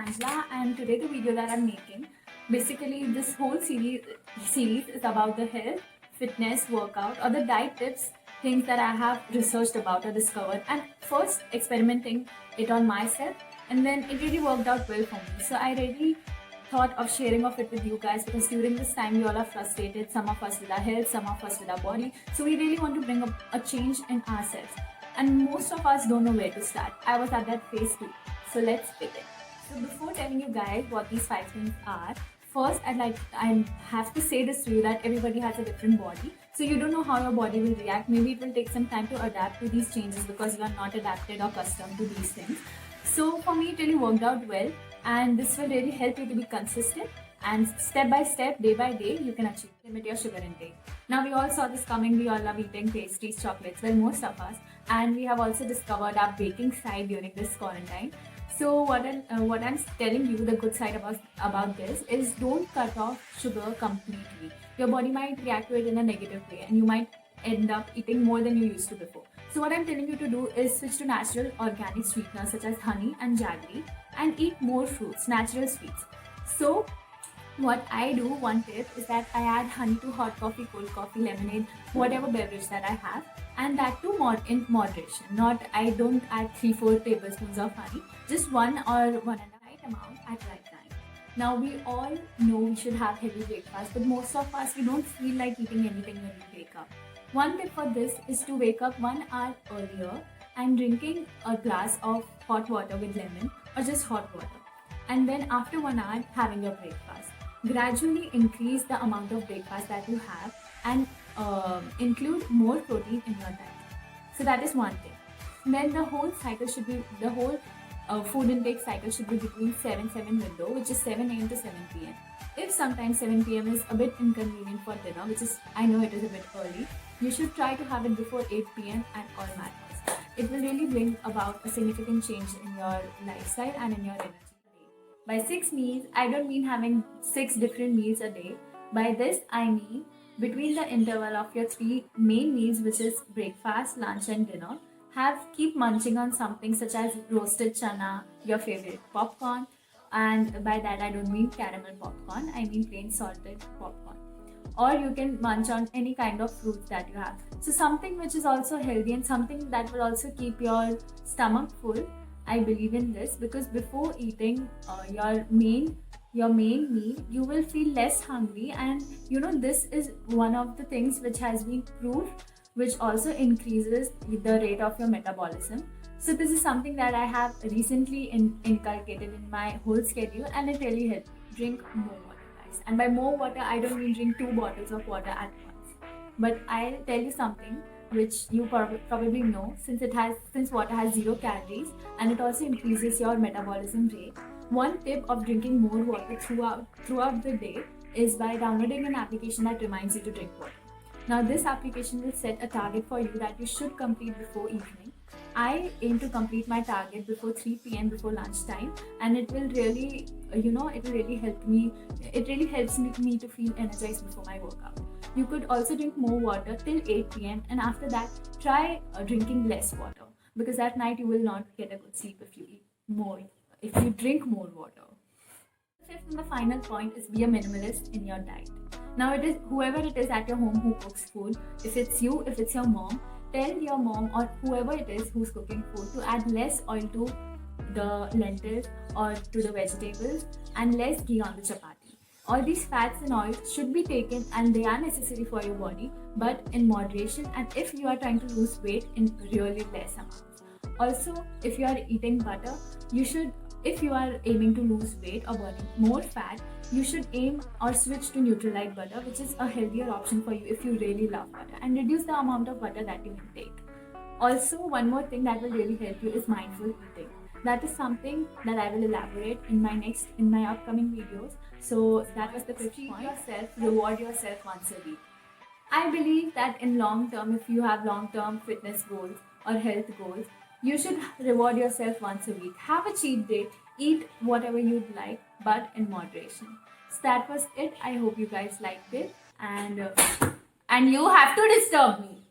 Angela, and today the video that I'm making, basically this whole series is about the health, fitness, workout, or the diet tips, things that I have researched about or discovered, and first experimenting it on myself, and then it really worked out well for me. So I really thought of sharing of it with you guys because during this time we all are frustrated, some of us with our health, some of us with our body. So we really want to bring up a change in ourselves. And most of us don't know where to start. I was at that phase too. So let's begin. So before telling you guys what these 5 things are, first I have to say this to you that everybody has a different body. So you don't know how your body will react. Maybe it will take some time to adapt to these changes because you are not adapted or accustomed to these things. So for me it really worked out well, and this will really help you to be consistent, and step by step, day by day, you can achieve. Limit your sugar intake. Now we all saw this coming. We all love eating pastries, chocolates, well, most of us, and we have also discovered our baking side during this quarantine. So what I'm telling you, the good side about this is don't cut off sugar completely. Your body might react to it in a negative way, and you might end up eating more than you used to before. So what I'm telling you to do is switch to natural organic sweeteners such as honey and jaggery, and eat more fruits, natural sweets. So what I do, one tip, is that I add honey to hot coffee, cold coffee, lemonade, whatever beverage that I have, and that too in moderation. Not I don't add 3-4 tablespoons of honey, just one or one and a right amount at right time. Now we all know we should have heavy breakfast, but most of us we don't feel like eating anything when we wake up. One tip for this is to wake up 1 hour earlier and drinking a glass of hot water with lemon or just hot water. And then after 1 hour, having your breakfast. Gradually increase the amount of breakfast that you have, and include more protein in your diet. So that is one thing. Then the whole food intake cycle should be between 7 window, which is 7 a.m. to 7 p.m. If sometimes 7 p.m. is a bit inconvenient for dinner, which is, I know it is a bit early, you should try to have it before 8 p.m. and all matters. It will really bring about a significant change in your lifestyle and in your energy. By 6 meals, I don't mean having 6 different meals a day. By this, I mean between the interval of your 3 main meals, which is breakfast, lunch, and dinner, keep munching on something such as roasted chana, your favorite popcorn, and by that I don't mean caramel popcorn, I mean plain salted popcorn. Or you can munch on any kind of fruits that you have. So something which is also healthy and something that will also keep your stomach full. I believe in this because before eating your main meal, you will feel less hungry, and this is one of the things which has been proved, which also increases the rate of your metabolism. So this is something that I have recently inculcated in my whole schedule, and it really helps. Drink more water, guys. And by more water, I don't mean drink 2 bottles of water at once. But I'll tell you something which you probably know, since water has 0 calories and it also increases your metabolism rate. One tip of drinking more water throughout the day is by downloading an application that reminds you to drink water. Now this application will set a target for you that you should complete before evening. I aim to complete my target before 3 p.m. before lunchtime, and it will really help me. It really helps me to feel energized before my workout. You could also drink more water till 8 p.m. and after that try drinking less water, because at night you will not get a good sleep if you drink more water. The fifth and the final point is be a minimalist in your diet. Now it is whoever it is at your home who cooks food. If it's you, if it's your mom, tell your mom or whoever it is who's cooking food to add less oil to the lentils or to the vegetables and less ghee on the chapati. All these fats and oils should be taken, and they are necessary for your body, but in moderation, and if you are trying to lose weight, in really less amounts. Also, if you are eating butter, if you are aiming to lose weight or burning more fat, you should aim or switch to Nutrilite butter, which is a healthier option for you if you really love butter, and reduce the amount of butter that you intake. Also, one more thing that will really help you is mindful eating. That is something that I will elaborate in my upcoming videos. So that was the fifth point. Reward yourself once a week. I believe that in long term, if you have long term fitness goals or health goals, you should reward yourself once a week. Have a cheat day, eat whatever you'd like, but in moderation. So that was it. I hope you guys liked it, and you have to disturb me.